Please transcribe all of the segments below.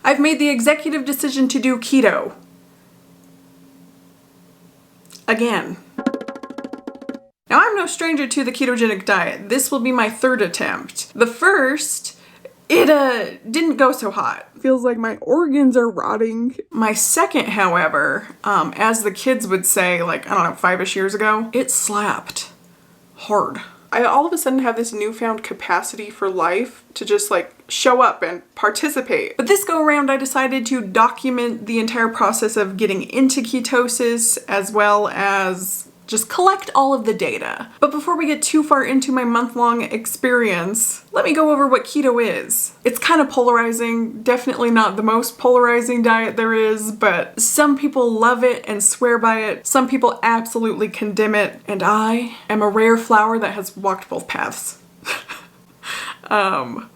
I've made the executive decision to do keto. Again. Now, I'm no stranger to the ketogenic diet. This will be my third attempt. The first, it didn't go so hot. Feels like my organs are rotting. My second, however, as the kids would say, like, I don't know, 5-ish years ago, it slapped hard. I all of a sudden have this newfound capacity for life to just like show up and participate. But this go around, I decided to document the entire process of getting into ketosis as well as just collect all of the data. But before we get too far into my month-long experience, let me go over what keto is. It's kind of polarizing, definitely not the most polarizing diet there is, but some people love it and swear by it. Some people absolutely condemn it, and I am a rare flower that has walked both paths.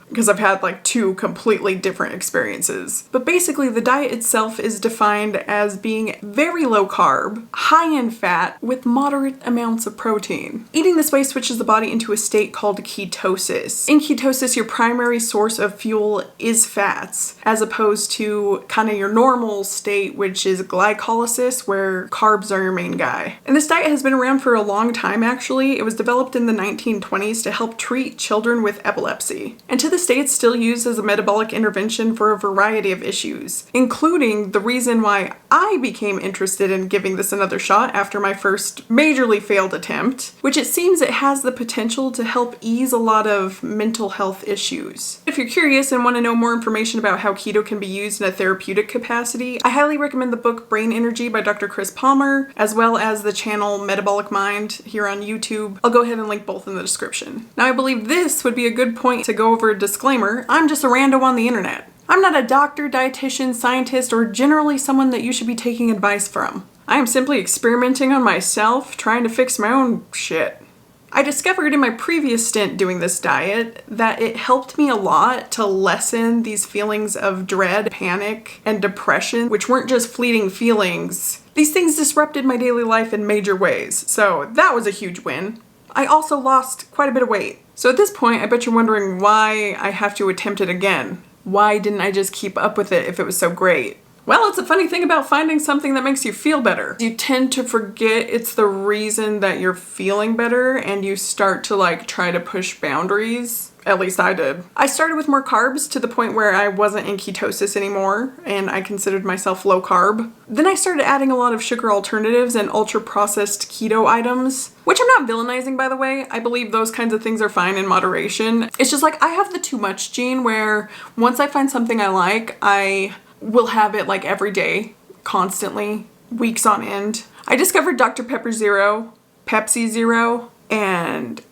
Because I've had like 2 completely different experiences. But basically the diet itself is defined as being very low carb, high in fat, with moderate amounts of protein. Eating this way switches the body into a state called ketosis. In ketosis, your primary source of fuel is fats, as opposed to kind of your normal state, which is glycolysis, where carbs are your main guy. And this diet has been around for a long time actually. It was developed in the 1920s to help treat children with epilepsy. And to this day, it's still used as a metabolic intervention for a variety of issues, including the reason why I became interested in giving this another shot after my first majorly failed attempt, which it seems it has the potential to help ease a lot of mental health issues. If you're curious and want to know more information about how keto can be used in a therapeutic capacity, I highly recommend the book Brain Energy by Dr. Chris Palmer, as well as the channel Metabolic Mind here on YouTube. I'll go ahead and link both in the description. Now, I believe this would be a good point to go over a disclaimer. I'm just a rando on the internet. I'm not a doctor, dietitian, scientist, or generally someone that you should be taking advice from. I am simply experimenting on myself, trying to fix my own shit. I discovered in my previous stint doing this diet that it helped me a lot to lessen these feelings of dread, panic, and depression, which weren't just fleeting feelings. These things disrupted my daily life in major ways, so that was a huge win. I also lost quite a bit of weight. So at this point, I bet you're wondering why I have to attempt it again. Why didn't I just keep up with it if it was so great? Well, it's a funny thing about finding something that makes you feel better. You tend to forget it's the reason that you're feeling better and you start to like try to push boundaries. At least I did. I started with more carbs to the point where I wasn't in ketosis anymore and I considered myself low carb. Then I started adding a lot of sugar alternatives and ultra processed keto items, which I'm not villainizing, by the way. I believe those kinds of things are fine in moderation. It's just like I have the too much gene where once I find something I like, I will have it like every day, constantly, weeks on end. I discovered Dr. Pepper Zero, Pepsi Zero, and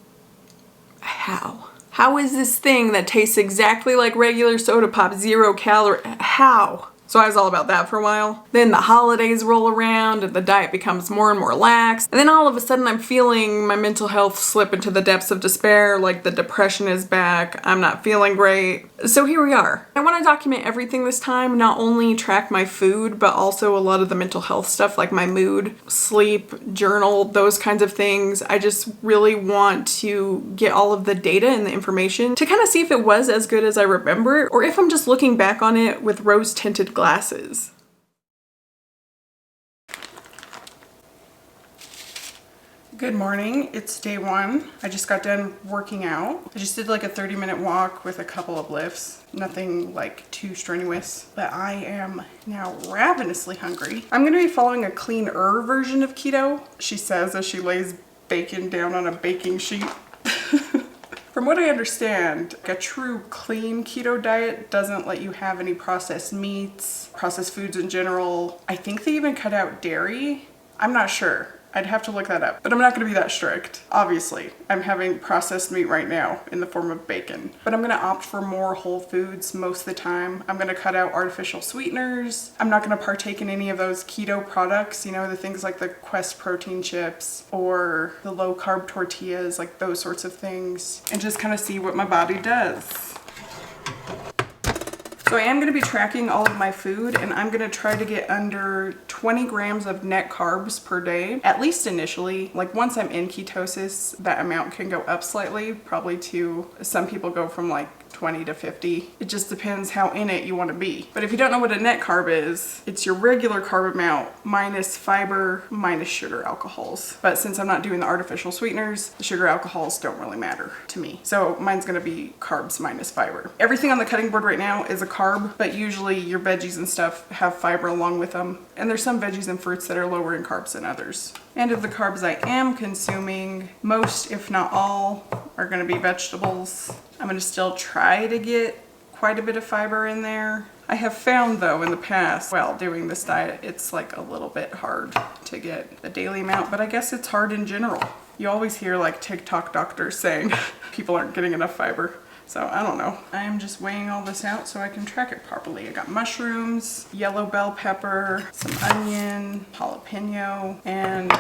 how? How is this thing that tastes exactly like regular soda pop 0 calorie? How? So I was all about that for a while. Then the holidays roll around and the diet becomes more and more lax. And then all of a sudden I'm feeling my mental health slip into the depths of despair, like the depression is back, I'm not feeling great. So here we are. I want to document everything this time, not only track my food, but also a lot of the mental health stuff like my mood, sleep, journal, those kinds of things. I just really want to get all of the data and the information to kind of see if it was as good as I remember, or if I'm just looking back on it with rose-tinted glasses. Good morning, it's day 1. I just got done working out. I just did like a 30-minute walk with a couple of lifts. Nothing like too strenuous, but I am now ravenously hungry. I'm gonna be following a cleaner version of keto, she says as she lays bacon down on a baking sheet. From what I understand, a true clean keto diet doesn't let you have any processed meats, processed foods in general. I think they even cut out dairy. I'm not sure. I'd have to look that up, but I'm not going to be that strict. Obviously, I'm having processed meat right now in the form of bacon, but I'm going to opt for more whole foods most of the time. I'm going to cut out artificial sweeteners. I'm not going to partake in any of those keto products, you know, the things like the Quest protein chips or the low carb tortillas, like those sorts of things, and just kind of see what my body does. So I am going to be tracking all of my food, and I'm going to try to get under 20 grams of net carbs per day, at least initially. Like once I'm in ketosis, that amount can go up slightly, probably to, some people go from like 20 to 50. It just depends how in it you want to be. But if you don't know what a net carb is, it's your regular carb amount minus fiber minus sugar alcohols. But since I'm not doing the artificial sweeteners, the sugar alcohols don't really matter to me. So mine's gonna be carbs minus fiber. Everything on the cutting board right now is a carb, but usually your veggies and stuff have fiber along with them. And there's some veggies and fruits that are lower in carbs than others. And of the carbs I am consuming, most if not all are gonna be vegetables. I'm gonna still try to get quite a bit of fiber in there. I have found though in the past, while doing this diet, it's like a little bit hard to get the daily amount, but I guess it's hard in general. You always hear like TikTok doctors saying people aren't getting enough fiber. So I don't know. I am just weighing all this out so I can track it properly. I got mushrooms, yellow bell pepper, some onion, jalapeno, and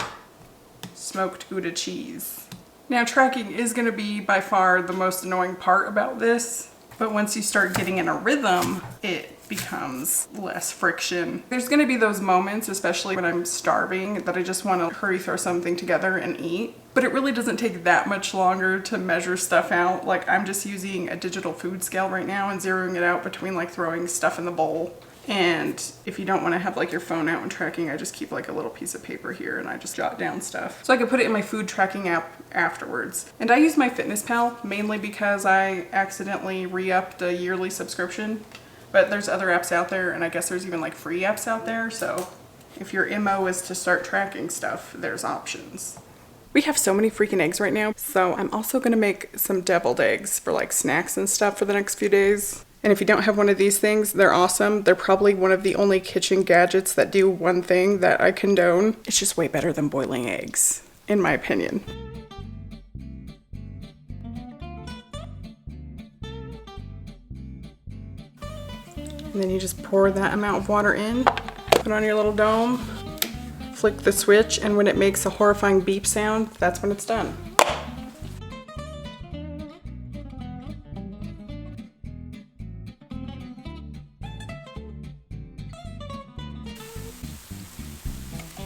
smoked Gouda cheese. Now tracking is gonna be by far the most annoying part about this, but once you start getting in a rhythm, it becomes less friction. There's gonna be those moments, especially when I'm starving, that I just wanna hurry throw something together and eat. But it really doesn't take that much longer to measure stuff out. Like I'm just using a digital food scale right now and zeroing it out between like throwing stuff in the bowl. And if you don't want to have like your phone out and tracking, I just keep like a little piece of paper here and I just jot down stuff. So I can put it in my food tracking app afterwards. And I use MyFitnessPal mainly because I accidentally re-upped a yearly subscription. But there's other apps out there, and I guess there's even like free apps out there. So if your MO is to start tracking stuff, there's options. We have so many freaking eggs right now. So I'm also gonna make some deviled eggs for like snacks and stuff for the next few days. And if you don't have one of these things, they're awesome. They're probably one of the only kitchen gadgets that do one thing that I condone. It's just way better than boiling eggs, in my opinion. And then you just pour that amount of water in, put on your little dome, flick the switch, and when it makes a horrifying beep sound, that's when it's done.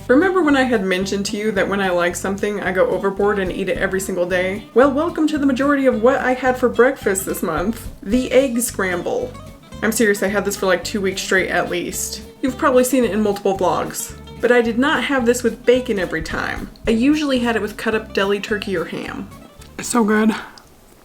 Remember when I had mentioned to you that when I like something, I go overboard and eat it every single day? Well, welcome to the majority of what I had for breakfast this month. The egg scramble. I'm serious, I had this for like 2 weeks straight at least. You've probably seen it in multiple vlogs. But I did not have this with bacon every time. I usually had it with cut up deli turkey or ham. It's so good.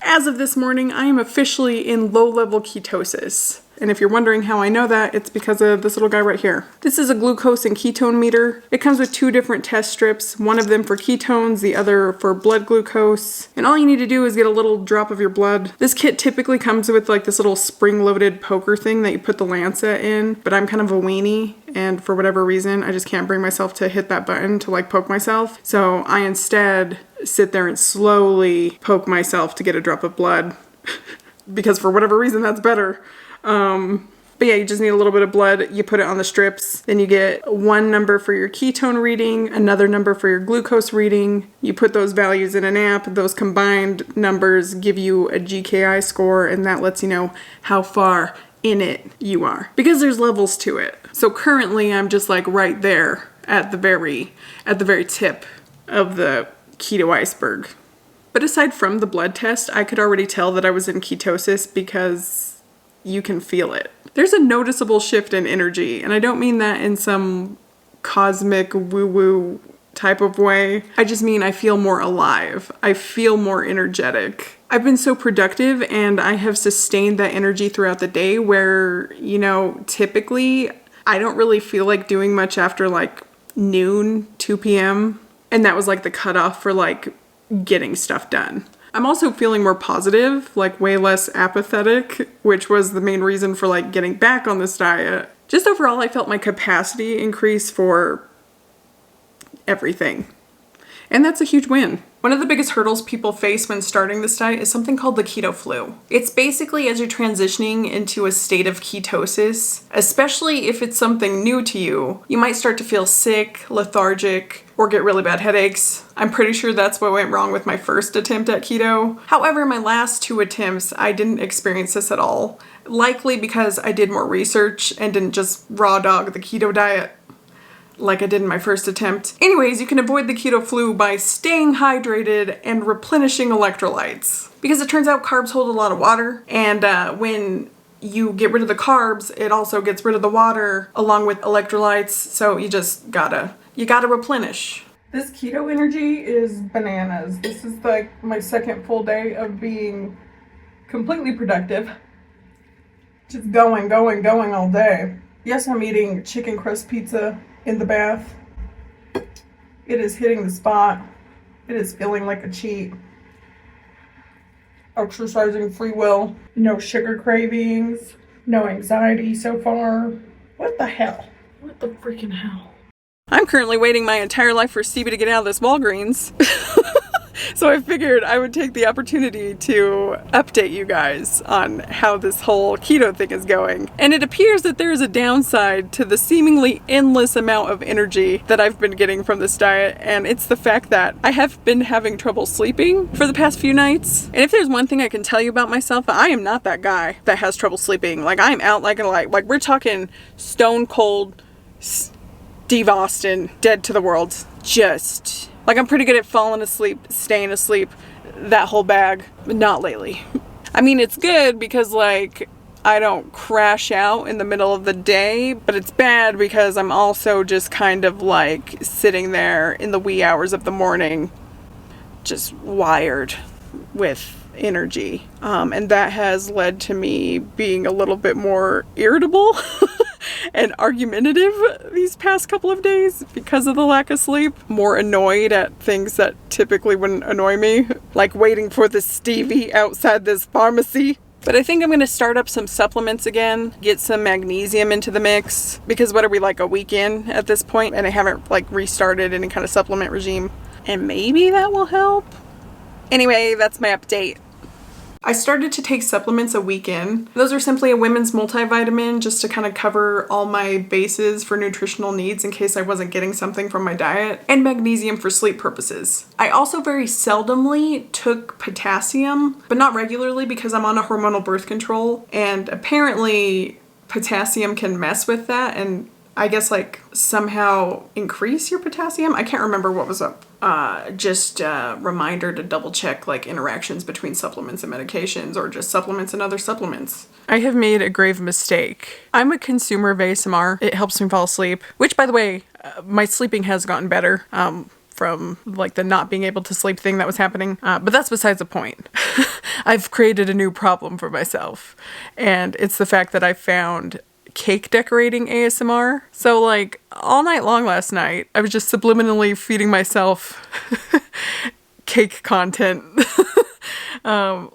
As of this morning, I am officially in low-level ketosis. And if you're wondering how I know that, it's because of this little guy right here. This is a glucose and ketone meter. It comes with 2 different test strips, one of them for ketones, the other for blood glucose. And all you need to do is get a little drop of your blood. This kit typically comes with like this little spring-loaded poker thing that you put the Lancet in, but I'm kind of a weenie, and for whatever reason, I just can't bring myself to hit that button to like poke myself. So I instead sit there and slowly poke myself to get a drop of blood because for whatever reason, that's better. But yeah, you just need a little bit of blood. You put it on the strips. Then you get one number for your ketone reading, another number for your glucose reading. You put those values in an app. Those combined numbers give you a GKI score, and that lets you know how far in it you are. Because there's levels to it. So currently I'm just like right there at the very tip of the keto iceberg. But aside from the blood test, I could already tell that I was in ketosis because you can feel it. There's a noticeable shift in energy, and I don't mean that in some cosmic woo-woo type of way. I just mean I feel more alive. I feel more energetic. I've been so productive, and I have sustained that energy throughout the day where, you know, typically I don't really feel like doing much after like noon, 2 p.m. And that was like the cutoff for like getting stuff done. I'm also feeling more positive, like way less apathetic, which was the main reason for like getting back on this diet. Just overall, I felt my capacity increase for everything. And that's a huge win. One of the biggest hurdles people face when starting this diet is something called the keto flu. It's basically as you're transitioning into a state of ketosis, especially if it's something new to you, you might start to feel sick, lethargic, or get really bad headaches. I'm pretty sure that's what went wrong with my first attempt at keto. However, my last 2 attempts, I didn't experience this at all. Likely because I did more research and didn't just raw dog the keto diet. like I did in my first attempt. Anyways, you can avoid the keto flu by staying hydrated and replenishing electrolytes. Because it turns out carbs hold a lot of water, and when you get rid of the carbs, it also gets rid of the water along with electrolytes, so you gotta replenish. This keto energy is bananas. This is like my second full day of being completely productive. Just going all day. Yes, I'm eating chicken crust pizza in the bath. It is hitting the spot. It is feeling like a cheat. Exercising free will. No sugar cravings. No anxiety so far. What the hell? What the freaking hell? I'm currently waiting my entire life for Stevie to get out of this Walgreens. So I figured I would take the opportunity to update you guys on how this whole keto thing is going. And it appears that there is a downside to the seemingly endless amount of energy that I've been getting from this diet, and it's the fact that I have been having trouble sleeping for the past few nights. And if there's one thing I can tell you about myself, I am not that guy that has trouble sleeping. Like, I'm out like a light. Like, we're talking stone cold Steve Austin, dead to the world. Just... like, I'm pretty good at falling asleep, staying asleep, that whole bag, but not lately. I mean, it's good because, like, I don't crash out in the middle of the day, but it's bad because I'm also just kind of, like, sitting there in the wee hours of the morning, just wired with energy. And that has led to me being a little bit more irritable and argumentative these past couple of days because of the lack of sleep. More annoyed at things that typically wouldn't annoy me, like waiting for the Stevie outside this pharmacy. But I think I'm going to start up some supplements again, get some magnesium into the mix, because what are we, like a week in at this point, and I haven't like restarted any kind of supplement regime, and maybe that will help. Anyway, that's my update. I started to take supplements a week in. Those are simply a women's multivitamin just to kind of cover all my bases for nutritional needs in case I wasn't getting something from my diet, and magnesium for sleep purposes. I also very seldomly took potassium, but not regularly because I'm on a hormonal birth control, and apparently potassium can mess with that and I guess like somehow increase your potassium. I can't remember what was up. Just a reminder to double check like interactions between supplements and medications, or just supplements and other supplements. I have made a grave mistake. I'm a consumer of ASMR. It helps me fall asleep, which by the way, my sleeping has gotten better. From like the not being able to sleep thing that was happening. But that's besides the point. I've created a new problem for myself, and it's the fact that I found cake decorating ASMR. So like all night long last night, I was just subliminally feeding myself cake content.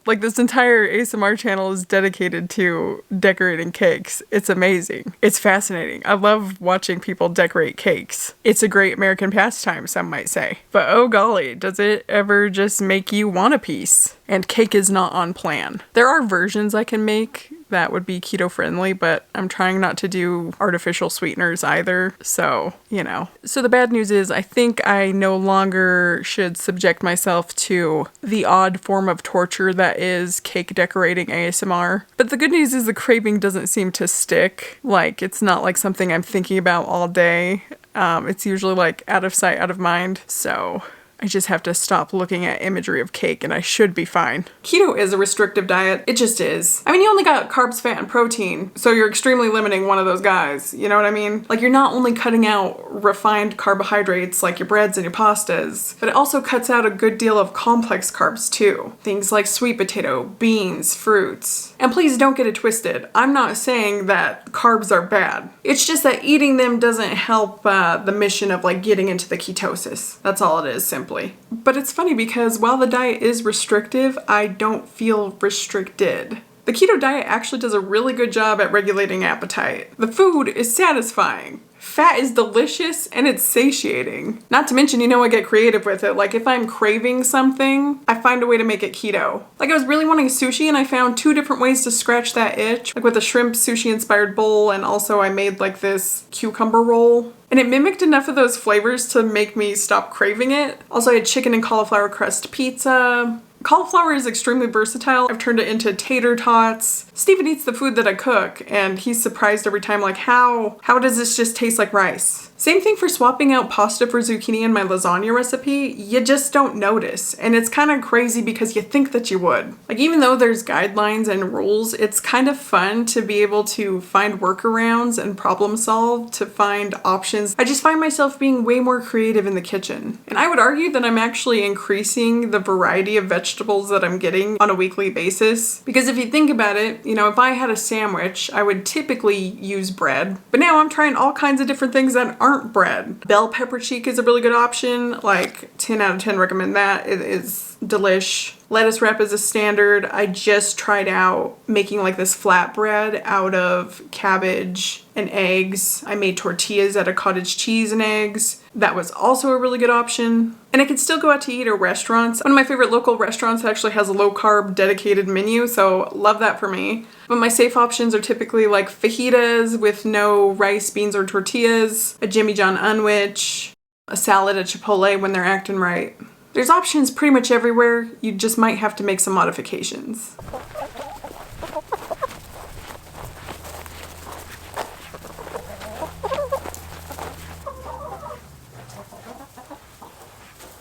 Like this entire ASMR channel is dedicated to decorating cakes. It's amazing. It's fascinating. I love watching people decorate cakes. It's a great American pastime, some might say. But oh golly, does it ever just make you want a piece? And cake is not on plan. There are versions I can make that would be keto friendly, but I'm trying not to do artificial sweeteners either, so, you know. So the bad news is I think I no longer should subject myself to the odd form of torture that is cake decorating ASMR. But the good news is the craving doesn't seem to stick. Like, it's not like something I'm thinking about all day. It's usually like out of sight, out of mind, so I just have to stop looking at imagery of cake and I should be fine. Keto is a restrictive diet. It just is. I mean, you only got carbs, fat, and protein, so you're extremely limiting one of those guys. You know what I mean? Like, you're not only cutting out refined carbohydrates like your breads and your pastas, but it also cuts out a good deal of complex carbs too. Things like sweet potato, beans, fruits. And please don't get it twisted. I'm not saying that carbs are bad. It's just that eating them doesn't help the mission of like getting into the ketosis. That's all it is, simply. But it's funny because while the diet is restrictive, I don't feel restricted. The keto diet actually does a really good job at regulating appetite. The food is satisfying. Fat is delicious and it's satiating. Not to mention, you know, I get creative with it. Like if I'm craving something, I find a way to make it keto. Like I was really wanting sushi and I found 2 different ways to scratch that itch. Like with a shrimp sushi inspired bowl, and also I made like this cucumber roll. And it mimicked enough of those flavors to make me stop craving it. Also I had chicken and cauliflower crust pizza. Cauliflower is extremely versatile. I've turned it into tater tots. Steven eats the food that I cook, and he's surprised every time, like, how does this just taste like rice? Same thing for swapping out pasta for zucchini in my lasagna recipe. You just don't notice. And it's kind of crazy because you think that you would. Like, even though there's guidelines and rules, it's kind of fun to be able to find workarounds and problem solve, to find options. I just find myself being way more creative in the kitchen. And I would argue that I'm actually increasing the variety of vegetables that I'm getting on a weekly basis. Because if you think about it, you know, if I had a sandwich, I would typically use bread. But now I'm trying all kinds of different things that aren't bread. Bell pepper cheek is a really good option. Like 10 out of 10 recommend that. It is delish. Lettuce wrap is a standard. I just tried out making like this flatbread out of cabbage and eggs. I made tortillas out of cottage cheese and eggs. That was also a really good option. And I could still go out to eat at restaurants. One of my favorite local restaurants actually has a low carb dedicated menu, so love that for me. But my safe options are typically like fajitas with no rice, beans, or tortillas, a Jimmy John unwich, a salad at Chipotle when they're acting right. There's options pretty much everywhere. You just might have to make some modifications.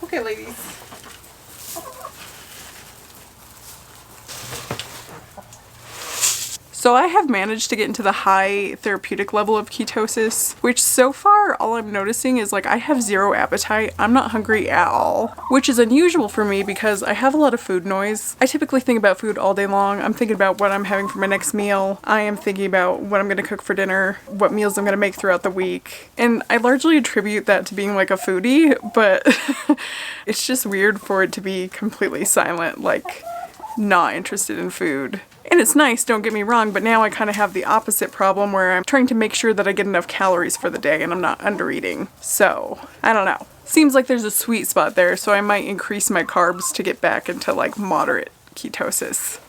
Okay, ladies. So I have managed to get into the high therapeutic level of ketosis, which so far all I'm noticing is like I have zero appetite. I'm not hungry at all, which is unusual for me because I have a lot of food noise. I typically think about food all day long. I'm thinking about what I'm having for my next meal. I am thinking about what I'm gonna cook for dinner, what meals I'm gonna make throughout the week. And I largely attribute that to being like a foodie, but it's just weird for it to be completely silent, like not interested in food. And it's nice, don't get me wrong, but now I kind of have the opposite problem where I'm trying to make sure that I get enough calories for the day and I'm not under eating. So, I don't know. Seems like there's a sweet spot there, so I might increase my carbs to get back into like moderate ketosis.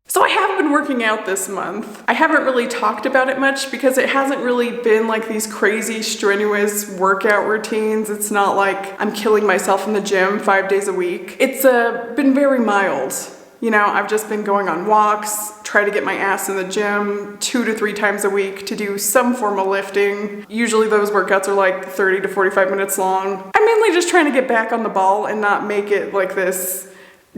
So I have been working out this month. I haven't really talked about it much because it hasn't really been like these crazy strenuous workout routines. It's not like I'm killing myself in the gym 5 days a week. It's been very mild. You know, I've just been going on walks, try to get my ass in the gym 2 to 3 times a week to do some form of lifting. Usually those workouts are like 30 to 45 minutes long. I'm mainly just trying to get back on the ball and not make it like this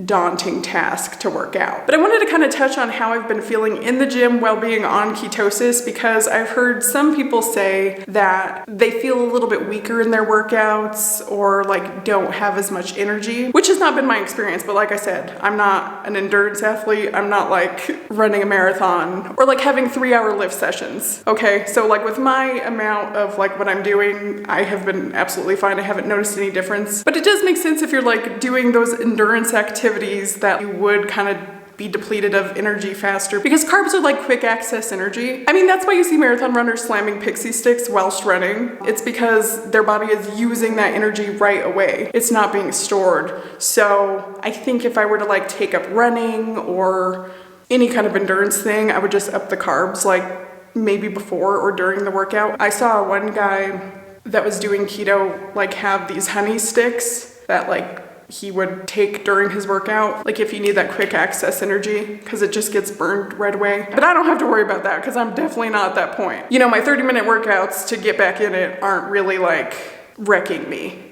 daunting task to work out. But I wanted to kind of touch on how I've been feeling in the gym while being on ketosis, because I've heard some people say that they feel a little bit weaker in their workouts or like don't have as much energy, which has not been my experience. But like I said, I'm not an endurance athlete. I'm not like running a marathon or like having 3-hour lift sessions. Okay, so like with my amount of like what I'm doing, I have been absolutely fine. I haven't noticed any difference. But it does make sense if you're like doing those endurance activities that you would kind of be depleted of energy faster, because carbs are like quick access energy. I mean, that's why you see marathon runners slamming pixie sticks whilst running. It's because their body is using that energy right away. It's not being stored. So I think if I were to like take up running or any kind of endurance thing, I would just up the carbs like maybe before or during the workout. I saw one guy that was doing keto like have these honey sticks that like he would take during his workout, like if you need that quick access energy, because it just gets burned right away. But I don't have to worry about that because I'm definitely not at that point. You know, my 30-minute workouts to get back in it aren't really like wrecking me.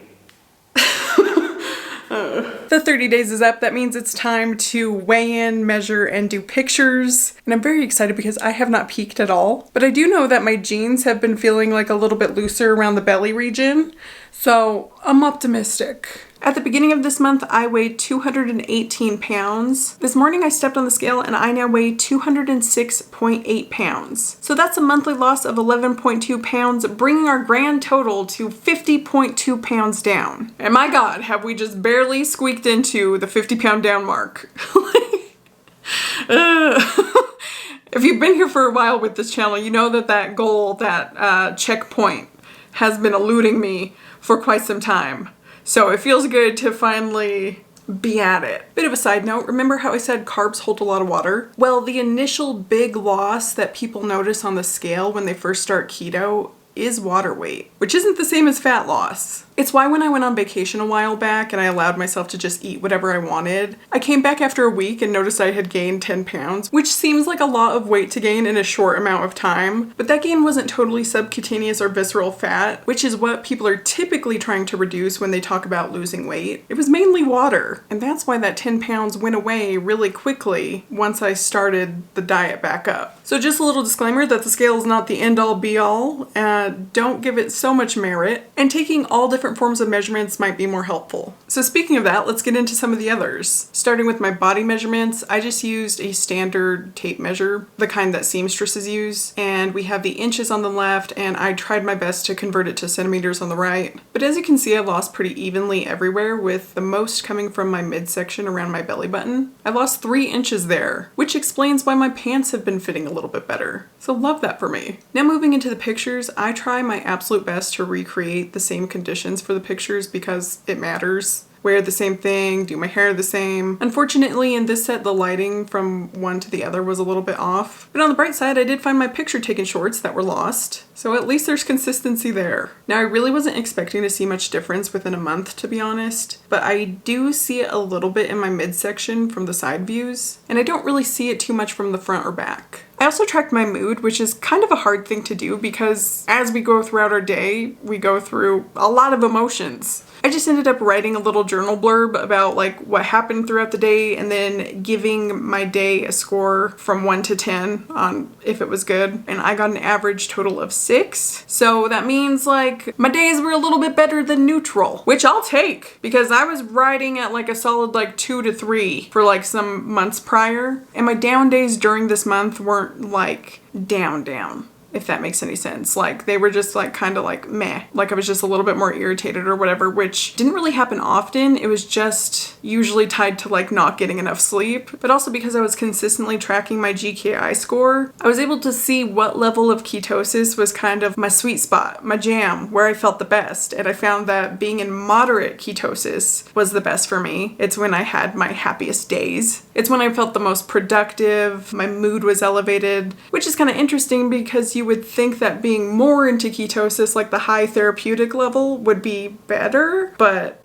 The 30 days is up. That means it's time to weigh in, measure, and do pictures. And I'm very excited because I have not peaked at all. But I do know that my jeans have been feeling like a little bit looser around the belly region. So I'm optimistic. At the beginning of this month, I weighed 218 pounds. This morning I stepped on the scale and I now weigh 206.8 pounds. So that's a monthly loss of 11.2 pounds, bringing our grand total to 50.2 pounds down. And my God, have we just barely squeaked into the 50-pound down mark. If you've been here for a while with this channel, you know that goal, that checkpoint, has been eluding me for quite some time. So it feels good to finally be at it. Bit of a side note, remember how I said carbs hold a lot of water? Well, the initial big loss that people notice on the scale when they first start keto is water weight, which isn't the same as fat loss. It's why when I went on vacation a while back and I allowed myself to just eat whatever I wanted, I came back after a week and noticed I had gained 10 pounds, which seems like a lot of weight to gain in a short amount of time, but that gain wasn't totally subcutaneous or visceral fat, which is what people are typically trying to reduce when they talk about losing weight. It was mainly water, and that's why that 10 pounds went away really quickly once I started the diet back up. So just a little disclaimer that the scale is not the end-all be-all, and don't give it so much merit, and taking all different forms of measurements might be more helpful. So speaking of that, let's get into some of the others. Starting with my body measurements, I just used a standard tape measure, the kind that seamstresses use, and we have the inches on the left, and I tried my best to convert it to centimeters on the right. But as you can see, I lost pretty evenly everywhere, with the most coming from my midsection around my belly button. I lost 3 inches there, which explains why my pants have been fitting a little bit better. So love that for me. Now moving into the pictures, I try my absolute best to recreate the same conditions for the pictures because it matters. Wear the same thing, do my hair the same. Unfortunately, in this set, the lighting from one to the other was a little bit off. But on the bright side, I did find my picture taken shorts that were lost. So at least there's consistency there. Now, I really wasn't expecting to see much difference within a month, to be honest, but I do see it a little bit in my midsection from the side views, and I don't really see it too much from the front or back. I also tracked my mood, which is kind of a hard thing to do because as we go throughout our day, we go through a lot of emotions. I just ended up writing a little journal blurb about like what happened throughout the day and then giving my day a score from 1 to 10 on if it was good. And I got an average total of 6. So that means like my days were a little bit better than neutral, which I'll take because I was riding at like a solid like 2 to 3 for like some months prior. And my down days during this month weren't like down. If that makes any sense. Like they were just like kind of like meh. Like I was just a little bit more irritated or whatever, which didn't really happen often. It was just usually tied to like not getting enough sleep, but also because I was consistently tracking my GKI score, I was able to see what level of ketosis was kind of my sweet spot, my jam, where I felt the best. And I found that being in moderate ketosis was the best for me. It's when I had my happiest days. It's when I felt the most productive, my mood was elevated, which is kind of interesting because you would think that being more into ketosis, like the high therapeutic level, would be better, but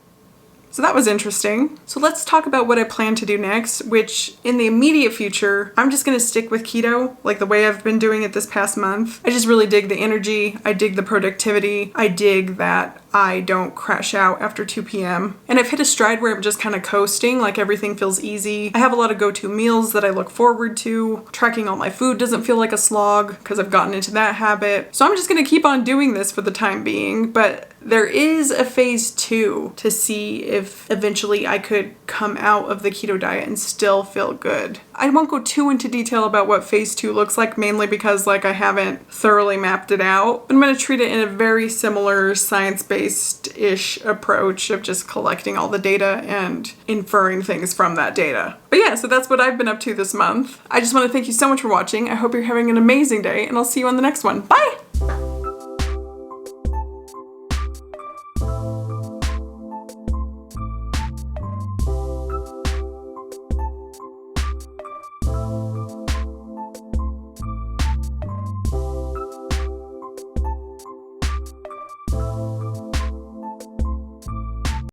so that was interesting. So let's talk about what I plan to do next, which in the immediate future, I'm just gonna stick with keto, like the way I've been doing it this past month. I just really dig the energy, I dig the productivity, I dig that I don't crash out after 2 p.m. And I've hit a stride where I'm just kind of coasting, like everything feels easy. I have a lot of go-to meals that I look forward to. Tracking all my food doesn't feel like a slog because I've gotten into that habit. So I'm just gonna keep on doing this for the time being, but there is a phase 2 to see if eventually I could come out of the keto diet and still feel good. I won't go too into detail about what phase 2 looks like, mainly because like I haven't thoroughly mapped it out. I'm gonna treat it in a very similar science-based-ish approach of just collecting all the data and inferring things from that data. But yeah, so that's what I've been up to this month. I just want to thank you so much for watching. I hope you're having an amazing day, and I'll see you on the next one. Bye!